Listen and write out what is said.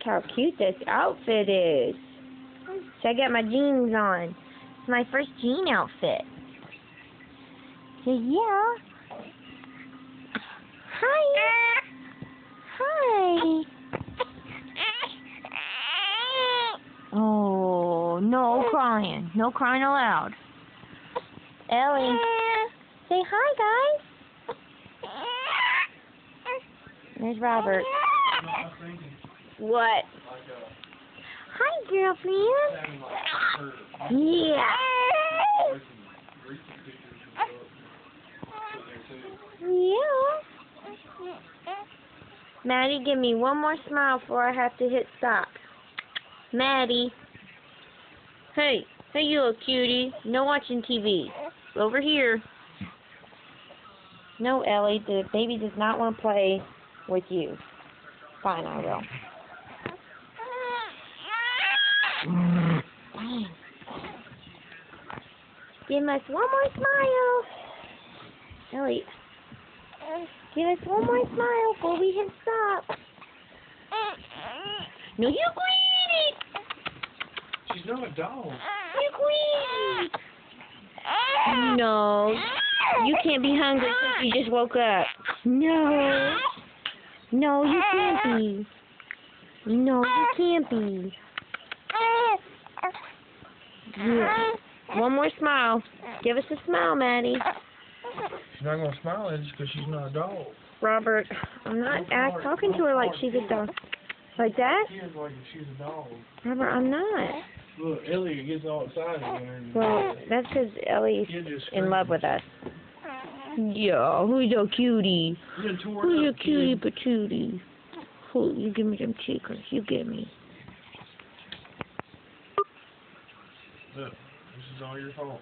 how cute this outfit is. So I got my jeans on. It's my first jean outfit. So yeah. Hi. Hi. Oh, no crying. No crying allowed. Ellie. Say hi, guys. There's Robert. What? Hi, girlfriend. Yeah. Yeah. Maddie, give me one more smile before I have to hit stop. Maddie. Hey, you little cutie. No watching TV. Over here. No, Ellie, the baby does not want to play with you. Fine, I will. Give us one more smile. Ellie, give us one more smile before we hit stop. No, you greedy. She's not a dog. You greedy. No, you can't be hungry since you just woke up. No. No, you can't be. No, you can't be. Yeah. One more smile. Give us a smile, Maddie. She's not going to smile at us because she's not a dog. Robert, I'm not talking to her like she's a dog. Like that? She is like she's a dog. Robert, I'm not. Look, Ellie gets all excited when her. Well, that's because Ellie's in love with us. Yeah, who's your cutie? Who's your cutie patootie? Who? You give me them cheekers. You give me. Look, this is all your fault.